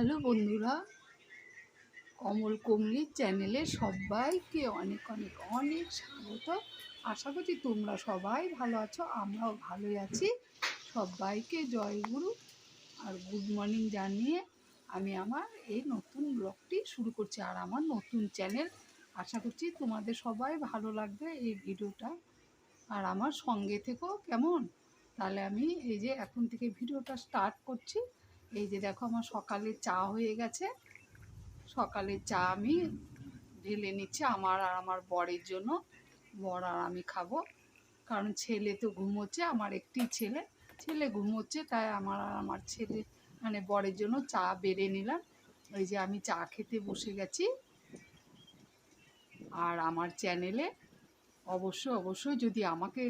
Hello বন্ধুরা, কমল কমলি চ্যানেলে সবাইকে অনেক অনেক অনেক স্বাগত। আশা করছি তোমরা সবাই ভালো আছো, আমরাও ভালোই আছি। সবাইকে জয়গুরু আর গুড মর্নিং জানিয়ে আমি আমার এই নতুন ব্লগটি শুরু করছি। আর আমার নতুন চ্যানেল, আশা করছি তোমাদের সবাই ভালো লাগবে এই ভিডিওটা। আর আমার সঙ্গে থেকেও কেমন, তাহলে আমি এই যে এখন থেকে ভিডিওটা স্টার্ট করছি। এই যে দেখো আমার সকালে চা হয়ে গেছে। সকালে চা আমি ঢেলে নিচ্ছি আমার আর আমার বরের জন্য। বর আর আমি খাবো, কারণ ছেলে তো ঘুমোচ্ছে, আমার একটি ছেলে ছেলে ঘুমোচ্ছে, তাই আমার আর আমার ছেলে মানে বরের জন্য চা বেড়ে নিলাম। এই যে আমি চা খেতে বসে গেছি। আর আমার চ্যানেলে অবশ্যই যদি আমাকে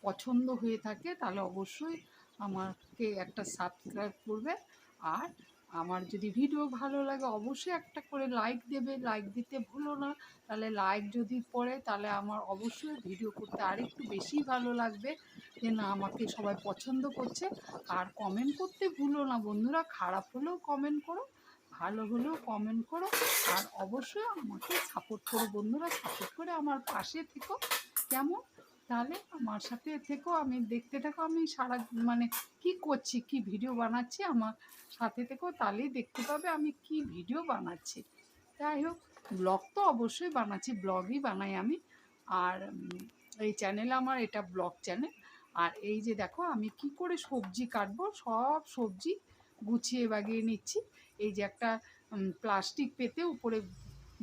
পছন্দ হয়ে থাকে তাহলে অবশ্যই আমাকে একটা সাবস্ক্রাইব করবে। আর আমার যদি ভিডিও ভালো লাগে অবশ্যই একটা করে লাইক দেবে, লাইক দিতে ভুলো না। তাহলে লাইক যদি পড়ে তাহলে আমার অবশ্যই ভিডিও করতে আরেকটু বেশি ভালো লাগবে, যে না আমাকে সবাই পছন্দ করছে। আর কমেন্ট করতে ভুলো না বন্ধুরা, খারাপ হলেও কমেন্ট করো, ভালো হলেও কমেন্ট করো। আর অবশ্যই আমাকে সাপোর্ট করো বন্ধুরা, সাপোর্ট করে আমার পাশে থেকো কেমন। তাহলে আমার সাথে থেকো, আমি দেখতে থাকো আমি সারা মানে কি করছি, কি ভিডিও বানাচ্ছি, আমার সাথে থেকো, তাহলেই দেখতে পাবে আমি কি ভিডিও বানাচ্ছি। যাই হোক, ব্লগ তো অবশ্যই বানাচ্ছি, ব্লগই বানাই আমি। আর এই চ্যানেলে আমার এটা ব্লগ চ্যানেল। আর এই যে দেখো আমি কি করে সবজি কাটবো, সব সবজি গুছিয়ে বাগিয়ে নিচ্ছি। এই যে একটা প্লাস্টিক পেতে উপরে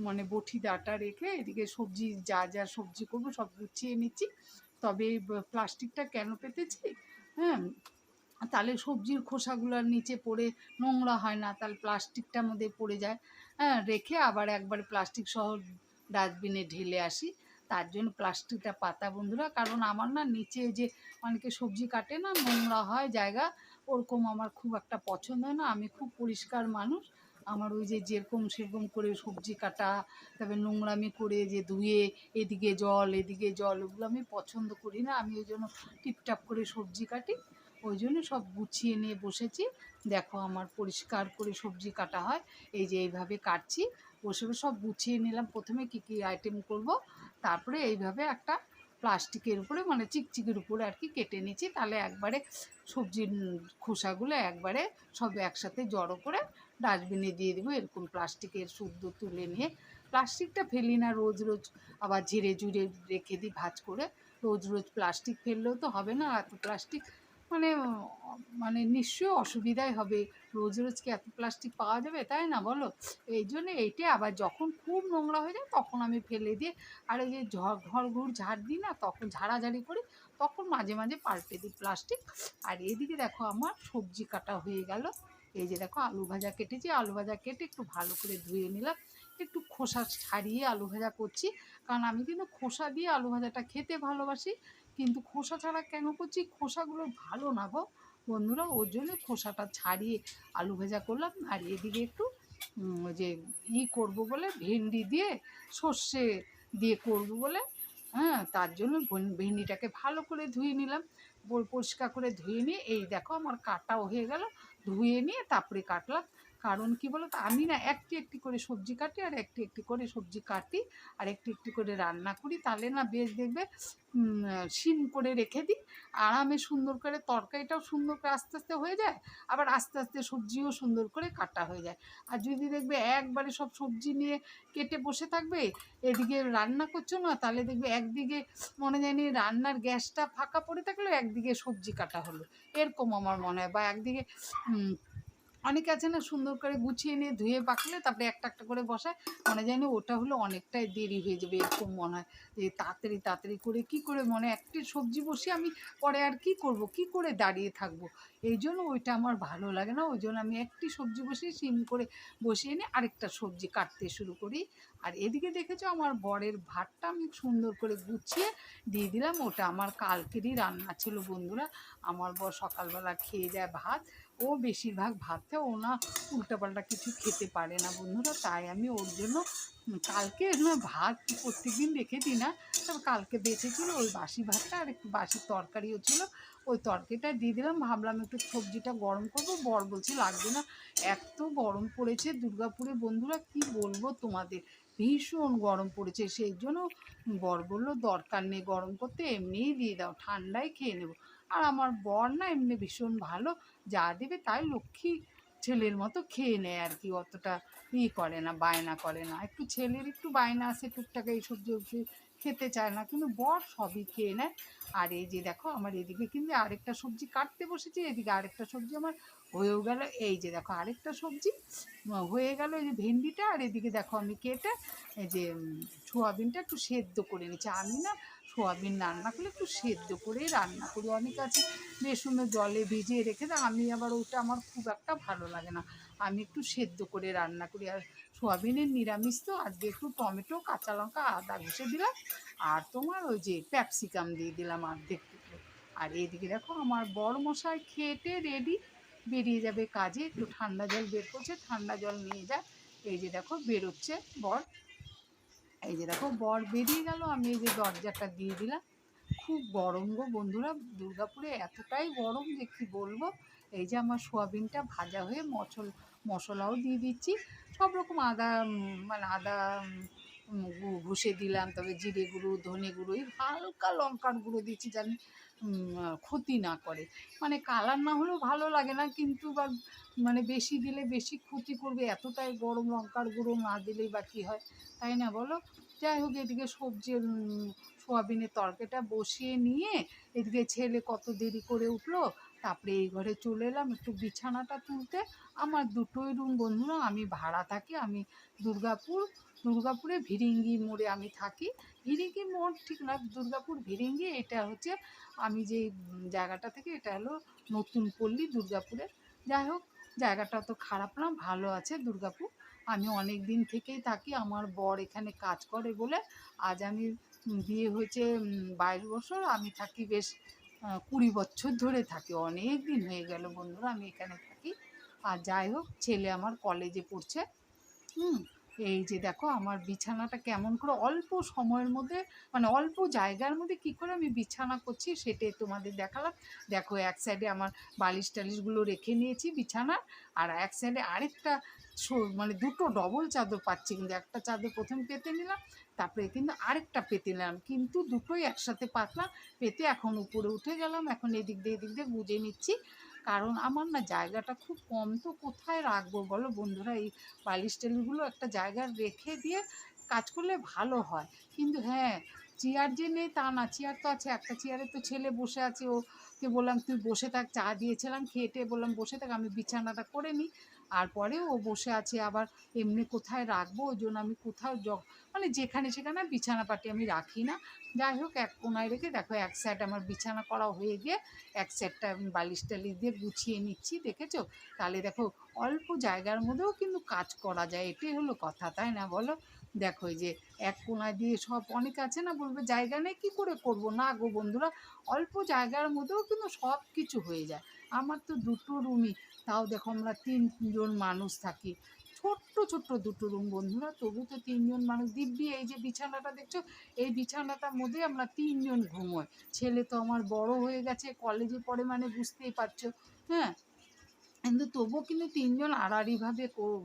মানে বটি ডাটা রেখে এদিকে সবজি যা যা সবজি করবো সব গুছিয়ে নিচ্ছি। তবে এই প্লাস্টিকটা কেন পেতেছি, হ্যাঁ, তাহলে সবজির খোসাগুলোর নিচে পড়ে নোংরা হয় না, তাহলে প্লাস্টিকটার মধ্যে পড়ে যায়। হ্যাঁ, রেখে আবার একবার প্লাস্টিক সহ ডাস্টবিনে ঢেলে আসি। তার জন্য প্লাস্টিকটা পাতা বন্ধুরা, কারণ আমার না নিচে যে অনেকে সবজি কাটে না, নোংরা হয় জায়গা, ওরকম আমার খুব একটা পছন্দ হয় না। আমি খুব পরিষ্কার মানুষ। আমার ওই যে যেরকম সেরকম করে সবজি কাটা, তারপরে নোংরামি করে যে ধুয়ে এদিকে জল এদিকে জল, ওগুলো আমি পছন্দ করি না। আমি ওই জন্য টিপটাপ করে সবজি কাটি, ওই জন্য সব গুছিয়ে নিয়ে বসেছি। দেখো আমার পরিষ্কার করে সবজি কাটা হয়, এই যে এইভাবে কাটছি, বসে বসে সব গুছিয়ে নিলাম। প্রথমে কী কী আইটেম করব, তারপরে এইভাবে একটা প্লাস্টিকের উপরে মানে চিকচিকের উপরে আর কি কেটে নিচ্ছি। তাহলে একবারে সবজির খোসাগুলো একবারে সব একসাথে জড়ো করে ডাস্টবিনে দিয়ে দেবো। এরকম প্লাস্টিকের শুদ্ধ তুলে নিয়ে, প্লাস্টিকটা ফেলি না রোজ রোজ, আবার ঝেড়ে ঝুড়ে রেখে দিই ভাঁজ করে। রোজ রোজ প্লাস্টিক ফেললেও তো হবে না, এত প্লাস্টিক মানে মানে নিশ্চয়ই অসুবিধাই হবে। রোজ রোজ কি এত প্লাস্টিক পাওয়া যাবে, তাই না বলো? এই জন্য এইটা আবার যখন খুব নোংরা হয়ে যায় তখন আমি ফেলে দিয়ে, আর এই যে ঘর ঘুর ঝাড় দিই না, তখন ঝাড়াঝাড়ি করি, তখন মাঝে মাঝে পাল্টে দিই প্লাস্টিক। আর এদিকে দেখো আমার সবজি কাটা হয়ে গেল। এই যে দেখো আলু ভাজা কেটেছি, আলু ভাজা কেটে একটু ভালো করে ধুয়ে নিলাম। একটু খোসা ছাড়িয়ে আলু ভাজা করছি, কারণ আমি কিন্তু খোসা দিয়ে আলু ভাজাটা খেতে ভালোবাসি। কিন্তু খোসা ছাড়া কেন করছি, খোসাগুলো ভালো না গো বন্ধুরা, ওর জন্য খোসাটা ছাড়িয়ে আলু ভাজা করলাম। আর এদিকে একটু ওই যে করবো বলে ভেন্ডি দিয়ে সর্ষে দিয়ে করবো বলে, হ্যাঁ, তার জন্য ভেন্ডিটাকে ভালো করে ধুয়ে নিলাম। পরিষ্কার করে ধুয়ে নিয়ে এই দেখো আমার কাটাও হয়ে গেল। ধুয়ে নিয়ে তারপরে কাটলাম। কারণ কি বলো তো, আমি না একটি একটি করে সবজি কাটি, আর একটি একটি করে সবজি কাটি আর একটি একটি করে রান্না করি, তাহলে না বেশ দেখবে সিম করে রেখে দিই, আরামে সুন্দর করে তরকারিটাও সুন্দর করে আস্তে আস্তে হয়ে যায়, আবার আস্তে আস্তে সবজিও সুন্দর করে কাটা হয়ে যায়। আর যদি দেখবে একবারে সব সবজি নিয়ে কেটে বসে থাকবে, এদিকে রান্না করছো না, তাহলে দেখবে একদিকে মনে যায়নি রান্নার গ্যাসটা ফাঁকা পড়ে থাকলো, একদিকে সবজি কাটা হলো, এরকম আমার মনে হয়। বা একদিকে অনেকে আছে না সুন্দর করে গুছিয়ে নিয়ে ধুয়ে পাকলে তারপরে একটা একটা করে বসায়, মনে যায় না ওটা হলো অনেকটাই দেরি হয়ে যাবে, এরকম মনে হয় যে তাড়াতাড়ি তাড়াতাড়ি করে কি করে মানে একটি সবজি বসিয়ে আমি পরে আর কি করব, কি করে দাঁড়িয়ে থাকবো। এই জন্য ওইটা আমার ভালো লাগে না, ওই জন্য আমি একটি সবজি বসিয়ে সিম করে বসিয়ে নিয়ে আরেকটা সবজি কাটতে শুরু করি। আর এদিকে দেখেছো আমার বরের ভাতটা আমি সুন্দর করে গুছিয়ে দিয়ে দিলাম, ওটা আমার কালকেরই রান্না ছিল বন্ধুরা। আমার বর সকালবেলা খেয়ে যায় ভাত, ও বেশিরভাগ ভাতটা ও না উল্টাপাল্টা কিছু খেতে পারে না বন্ধুরা, তাই আমি ওর জন্য কালকে না ভাত প্রত্যেক দিন রেখে দিই না, তবে কালকে বেঁচে ছিল ওই বাসি ভাতটা, আর একটু বাসি তরকারিও ছিল, ওই তরকারিটা দিয়ে দিলাম, ভাবলাম একটু সবজিটা গরম করবো। বর বলছে লাগবে না, এত গরম পড়েছে দুর্গাপুরে বন্ধুরা, কি বলবো তোমাদের, ভীষণ গরম পড়েছে। সেই জন্য বর বললো দরকার নেই গরম করতে, এমনিই দিয়ে দাও, ঠান্ডায় খেয়ে নেবো। আর আমার বর না এমনি ভীষণ ভালো, যা দেবে তাই লক্ষ্মী ছেলের মতো খেয়ে নেয় আর কি, অতটা করে না, বায়না করে না। একটু ছেলের একটু বায়না আছে টুকটাক, এই সবজি খেতে চায় না, কিন্তু বর সবই খেয়ে নেয়। আর এই যে দেখো আমার এদিকে কিন্তু আরেকটা সবজি কাটতে বসেছি, এদিকে আরেকটা সবজি আমার হয়েও গেল। এই যে দেখো আরেকটা সবজি হয়ে গেল, এই যে ভেন্ডিটা। আর এদিকে দেখো আমি কেটে এই যে সোয়াবিনটা একটু সেদ্ধ করে নিচ্ছি। আমি না সোয়াবিন রান্না করলে একটু সেদ্ধ করেই রান্না করি, অনেক আছে বেসনের জলে ভিজিয়ে রেখে দেয়, আমি আবার ওটা আমার খুব একটা ভালো লাগে না, আমি একটু সেদ্ধ করে রান্না করি। আর সোয়াবিনের নিরামিষ তো, আজকে একটু টমেটো, কাঁচা লঙ্কা, আদা ঘষে দিলাম, আর তোমার ওই যে ক্যাপসিকাম দিয়ে দিলাম অর্ধেক টুকরো। আর এদিকে দেখো আমার বড় মশাই খেটে রেডি, বেরিয়ে যাবে কাজে, একটু ঠান্ডা জল বের করছে, ঠান্ডা জল নিয়ে যায়। এই যে দেখো বেরোচ্ছে বর, এই যে দেখো বর বেরিয়ে গেল, আমি এই যে দরজাটা দিয়ে দিলাম। খুব গরম গো বন্ধুরা, দুর্গাপুরে এতটাই গরম যে কী বলবো। এই যে আমার সোয়াবিনটা ভাজা হয়ে মশলাও দিয়ে দিচ্ছি, সব রকম আদা, মানে আদা ঘষে দিলাম, তবে জিরে গুঁড়ো, ধনে গুঁড়ো, এই হালকা লঙ্কার গুঁড়ো দিচ্ছি, জানি ক্ষতি না করে, মানে কালার না হলেও ভালো লাগে না, কিন্তু বা মানে বেশি দিলে বেশি ক্ষতি করবে, এতটাই গরম লঙ্কার গুঁড়ো না দিলেই বা কী হয়, তাই না বলো। যাই হোক, এদিকে সবজি সোয়াবিনের তরকারিটা বসিয়ে নিয়ে এদিকে ছেলে কত দেরি করে উঠলো, তারপরে এই ঘরে চলে এলাম একটু বিছানাটা তুলতে। আমার দুটোই রুম বন্ধুরা, আমি ভাড়া থাকি, আমি দুর্গাপুরে ভিরিঙ্গি মোড়ে আমি থাকি। ভিরিঙ্গি মোড় ঠিক না, দুর্গাপুর ভিরিঙ্গি, এটা হচ্ছে আমি যে জায়গাটা থেকে, এটা হলো নতুন পল্লী দুর্গাপুরে। যাই হোক, জায়গাটা তো খারাপ না, ভালো আছে দুর্গাপুর। আমি অনেক দিন থেকেই থাকি, আমার বর এখানে কাজ করে বলে। আজ আমি বিয়ে হয়েছে 22 বছর, আমি থাকি বেশ 20 বছর ধরে থাকি, অনেক দিন হয়ে গেল বন্ধুরা আমি এখানে থাকি। আর যাই হোক, ছেলে আমার কলেজে পড়ছে। হুম, এই যে দেখো আমার বিছানাটা কেমন করে অল্প সময়ের মধ্যে, মানে অল্প জায়গার মধ্যে কী করে আমি বিছানা করছি সেটাই তোমাদের দেখালাম। দেখো এক সাইডে আমার বালিশ টালিশগুলো রেখে নিয়েছি বিছানার, আর এক সাইডে আরেকটা মানে দুটো ডবল চাদর পাচ্ছি, কিন্তু একটা চাদর প্রথম পেতে নিলাম, তারপরে কিন্তু আরেকটা পেতে নিলাম, কিন্তু দুটোই একসাথে পাতলাম, পেতে এখন উপরে উঠে গেলাম, এখন এদিক দিয়ে গুজে নিচ্ছি। কারণ আমার না জায়গাটা খুব কম, তো কোথায় রাখবো বলো বন্ধুরা, এই বালিশ টালিশগুলো একটা জায়গায় রেখে দিয়ে কাজ করলে ভালো হয়। কিন্তু হ্যাঁ, চেয়ার যে নেই তা না, চেয়ার তো আছে, একটা চেয়ারে তো ছেলে বসে আছে, ওকে বললাম তুই বসে থাক, চা দিয়েছিলাম খেয়ে বললাম বসে থাক, আমি বিছানাটা করে নিই। আর পরে ও বসে আছে, আবার এমনি কোথায় রাখবো, ওই জন্য আমি কোথাও মানে যেখানে সেখানে বিছানা পাটি আমি রাখি না। যাই হোক, এক কোনায় রেখে দেখো এক সাইড আমার বিছানা করা হয়ে গিয়ে এক সাইডটা আমি বালিশ টালিশ দিয়ে গুছিয়ে নিচ্ছি, দেখেছো। তাহলে দেখো অল্প জায়গার মধ্যেও কিন্তু কাজ করা যায়, এটাই হলো কথা, তাই না বলো। দেখো এই যে এক কোণা দিয়ে সব, অনেক আছে না বলবে জায়গা নেই কী করে করব, না গো বন্ধুরা, অল্প জায়গার মধ্যেও কিন্তু সব কিছু হয়ে যায়। আমার তো দুটো রুমই, তাও দেখো আমরা 3জন মানুষ থাকি, ছোট্ট ছোট্ট দুটো রুম বন্ধুরা, তবু তো 3জন মানুষ। দিব্যি এই যে বিছানাটা দেখছো, এই বিছানাটার মধ্যে আমরা 3জন ঘুমোই। ছেলে তো আমার বড় হয়ে গেছে, কলেজে পড়ে, মানে বুঝতেই পারছো। হ্যাঁ, কিন্তু তবুও কিন্তু 3জন আড়াআড়িভাবে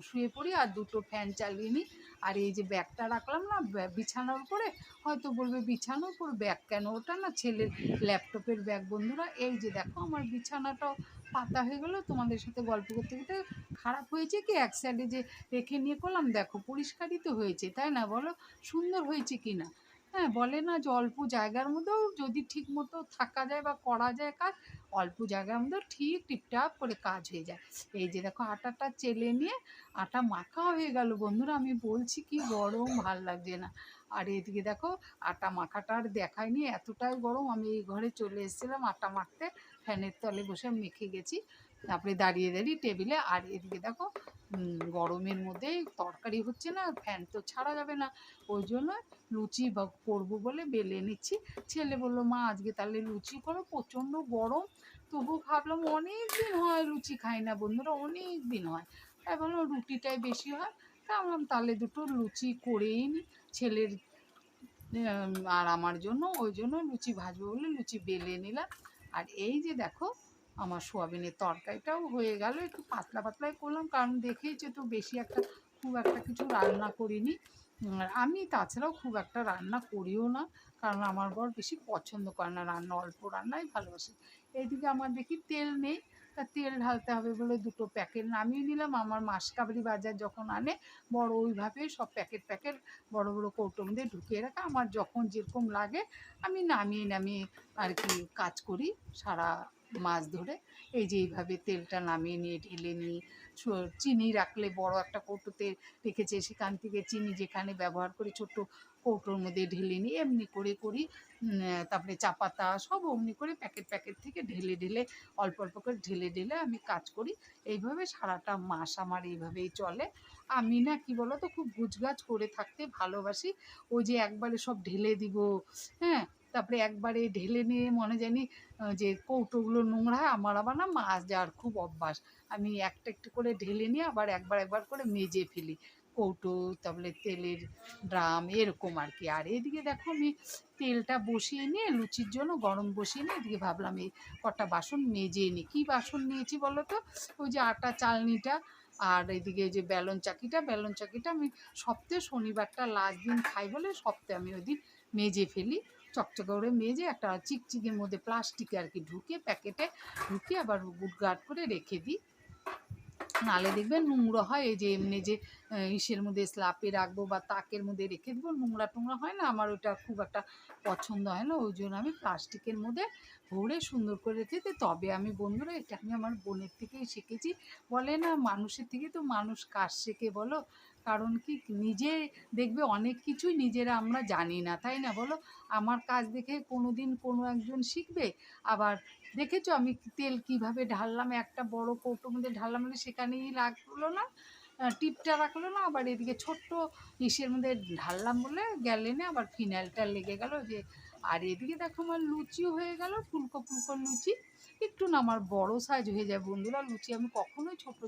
শুয়ে পড়ি, আর দুটো ফ্যান চালিয়ে নিই। আর এই যে ব্যাগটা রাখলাম না বিছানার উপরে, হয়তো বলবে বিছানার উপর ব্যাগ কেন, ওটা না ছেলের ল্যাপটপের ব্যাগ বন্ধুরা। এই যে দেখো আমার বিছানাটাও পাতা হয়ে গেলো, তোমাদের সাথে গল্প করতে করতে। খারাপ হয়েছে কি, এক সাইডে যে রেখে নিয়ে করলাম, দেখো পরিষ্কারই তো হয়েছে, তাই না বলো, সুন্দর হয়েছে কি না। হ্যাঁ, বলে না যে অল্প জায়গার মধ্যেও যদি ঠিক মতো থাকা যায় বা করা যায় কাজ, অল্প জায়গার মধ্যেও ঠিক টিপটাপ করে কাজ হয়ে যায়। এই যে দেখো আটাটা চেলে নিয়ে আটা মাখা হয়ে গেল বন্ধুরা, আমি বলছি কি গরম, ভাল লাগছে না। আর এদিকে দেখো আটা মাখাটা আর দেখায়নি, এতটাই গরম, আমি এই ঘরে চলে এসেছিলাম আটা মাখতে, ফ্যানের তলে বসে মেখে গেছি, তারপরে দাঁড়িয়ে টেবিলে। আর এদিকে দেখো গরমের মধ্যে তরকারি হচ্ছে না, ফ্যান তো ছাড়া যাবে না, ওই জন্য লুচি করবো বলে বেলে নিচ্ছি। ছেলে বললো মা আজকে তাহলে লুচি করো, প্রচণ্ড গরম। তবু ভাবলাম অনেক দিন হয় লুচি খাই না বন্ধুরা, অনেক দিন হয়, তাই ভাবলাম রুটিটাই বেশি হয়। তা ভাবলাম তাহলে দুটো লুচি করেই নিই ছেলের আর আমার জন্য, ওই জন্য লুচি ভাজবো বলে লুচি বেলে নিলাম। আর এই যে দেখো আমার সোয়াবিনের তরকারিটাও হয়ে গেল, একটু পাতলা পাতলাই করলাম, কারণ দেখেইছো তো বেশি একটা খুব একটা কিছু রান্না করিনি। আর আমি তাছাড়াও খুব একটা রান্না করিও না, কারণ আমার বর বেশি পছন্দ করে না রান্না, অল্প রান্নাই ভালোবাসে। এইদিকে আমার দেখি তেল নেই, তা তেল ঢালতে হবে বলে দুটো প্যাকেট নামিয়ে নিলাম। আমার মাসকাবারি বাজার যখন আনে বড় ওইভাবে সব প্যাকেট প্যাকেট বড় বড় কৌটোর মধ্যে ঢুকিয়ে রাখা, আমার যখন যেরকম লাগে আমি নামিয়ে নামিয়ে আর কি কাজ করি সারা মাছ ধরে। এই যে এইভাবে তেলটা নামিয়ে নিয়ে ঢেলে নিই, চিনি রাখলে বড় একটা কৌটোতে রেখেছে সেখান থেকে চিনি যেখানে ব্যবহার করি ছোট্ট কৌটোর মধ্যে ঢেলে নিই, এমনি করে করি। তারপরে চা পাতা সব অমনি করে প্যাকেট প্যাকেট থেকে ঢেলে ঢেলে অল্প অল্প করে ঢেলে ঢেলে আমি কাজ করি। এইভাবে সারাটা মাস আমার এইভাবেই চলে। আমি না কি বলো তো খুব গুছগাছ করে থাকতে ভালোবাসি। ওই যে একবারে সব ঢেলে দিব, হ্যাঁ, তারপরে একবারে ঢেলে নিয়ে মনে জানি যে কৌটোগুলো নোংরা হয়, আমার আবার না মাজার খুব অভ্যাস। আমি একটা একটু করে ঢেলে নিয়ে আবার একবার একবার করে মেজে ফেলি কৌটো, তারপরে তেলের ড্রাম এরকম আর কি। আর এদিকে দেখো আমি তেলটা বসিয়ে নিয়ে লুচির জন্য গরম বসিয়ে নিয়ে এদিকে ভাবলাম এই কটা বাসন মেজে নিই। কী বাসন নিয়েছি বলো তো? ওই যে আটা চালনিটা, আর এদিকে যে বেলন চাকিটা আমি সপ্তাহে শনিবারটা লাস্ট দিন খাই বলে সপ্তাহে আমি ওই দিন মেজে ফেলি, চকচকে করে মেজে একটা চিকচিকের মধ্যে প্লাস্টিকে আর কি ঢুকিয়ে প্যাকেটে ঢুকিয়ে আবার গুডগার্ড করে রেখে দিই। নালে দেখবেন নোংরা হয়, এই যে এমনি যে ইসের মধ্যে স্ল্যাপে রাখবো বা তাকের মধ্যে রেখে দেবো নোংরা টোংরা হয় না, আমার ওটা খুব একটা পছন্দ হয় না। ওই জন্য আমি প্লাস্টিকের মধ্যে ভরে সুন্দর করে রেখে দিই। তবে আমি বন্ধুরা এটা আমি আমার বোনের থেকেই শিখেছি। বলে না মানুষের থেকে তো মানুষ কাজ শেখে বলো, কারণ কি নিজে দেখবে অনেক কিছুই নিজেরা আমরা জানি না, তাই না বলো? আমার কাজ দেখে কোনো দিন কোনো একজন শিখবে। আবার দেখেছো আমি তেল কিভাবে ঢাললাম, একটা বড় কৌটোর মধ্যে ঢাললাম মানে সেখানেই রাখলো না, টিপটা রাখলো না, আবার এদিকে ছোট্ট ইসের মধ্যে ঢাললাম বলে গ্যালেনে আবার ফিনাইলটা লেগে গেল যে। আর এদিকে দেখো আমার লুচিও হয়ে গেল, ফুলকো ফুলকো লুচি। একটু না আমার বড় সাইজ হয়ে যায় বন্ধুরা লুচি, আমি কখনোই ছোটো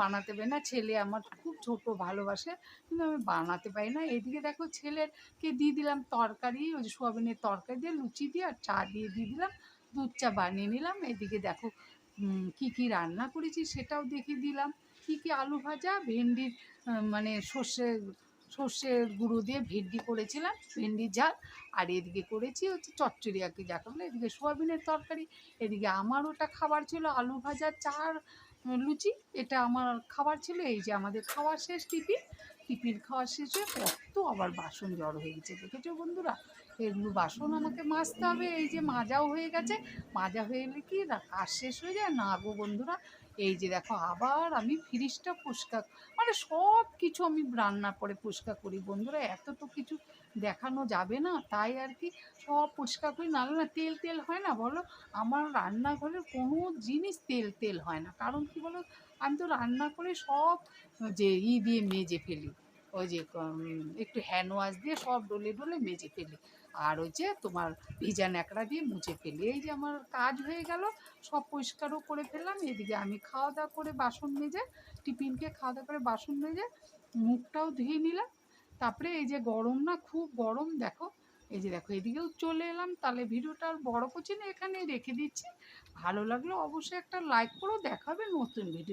বানাতে পারি না। ছেলে আমার খুব ছোট ভালোবাসে, কিন্তু আমি বানাতে পারি না। এদিকে দেখো ছেলেকে দিয়ে দিলাম তরকারি, ওই যে সোয়াবিনের তরকারি দিয়ে লুচি দিয়ে আর চা দিয়ে দিলাম, দুধ চা বানিয়ে নিলাম। এদিকে দেখো কি কি রান্না করেছি সেটাও দেখিয়ে দিলাম। কি কি আলু ভাজা, ভেন্ডির মানে সর্ষের গুঁড়ো দিয়ে ভেন্ডি করেছিলাম, ভেন্ডির ঝাল। আর এদিকে করেছি হচ্ছে চচ্চড়ি আর কি যাকে বলে, এদিকে সোয়াবিনের তরকারি। এদিকে আমার ওটা খাবার ছিল আলু ভাজা, চা আর লুচি, এটা আমার খাবার ছিল। এই যে আমাদের খাওয়া শেষ, টিফিন খাওয়া শেষে কত আবার বাসন জড়ো হয়ে গেছে দেখেছো বন্ধুরা। এগুলো বাসন আমাকে মাজতে হবে, এই যে মাজাও হয়ে গেছে। মাজা হয়ে গেলে কি কাজ শেষ হয়ে যায় না গো বন্ধুরা। এই যে দেখো আবার আমি ফ্রিজটা পরিষ্কার, মানে সব কিছু আমি রান্নার পরে পরিষ্কার করি বন্ধুরা, এত তো কিছু দেখানো যাবে না, তাই আর কি সব পরিষ্কার করি, নাহলে না তেল তেল হয় না বলো। আমার রান্নাঘরের কোনো জিনিস তেল তেল হয় না, কারণ কি বলো আমি তো রান্না করে সব যে দিয়ে মেজে ফেলি, ওই যে একটু হ্যান্ড ওয়াশ দিয়ে সব ডলে ডলে মেজে ফেলি, আর ওই যে তোমার ভিজা ন্যাকড়া দিয়ে মুছে ফেলি। এই যে আমার কাজ হয়ে গেল, সব পরিষ্কারও করে ফেললাম। এদিকে আমি খাওয়া দাওয়া করে বাসন মেজে, টিফিনকে খাওয়া দাওয়া করে বাসন মেজে মুখটাও ধুয়ে নিলাম। তারপরে এই যে গরম না খুব গরম দেখো, এই যে দেখো এদিকেও চলে এলাম। তাহলে ভিডিওটা আর বড় করছি না, এখানে রেখে দিচ্ছি। ভালো লাগলে অবশ্যই একটা লাইক করো, দেখাবে নতুন ভিডিও।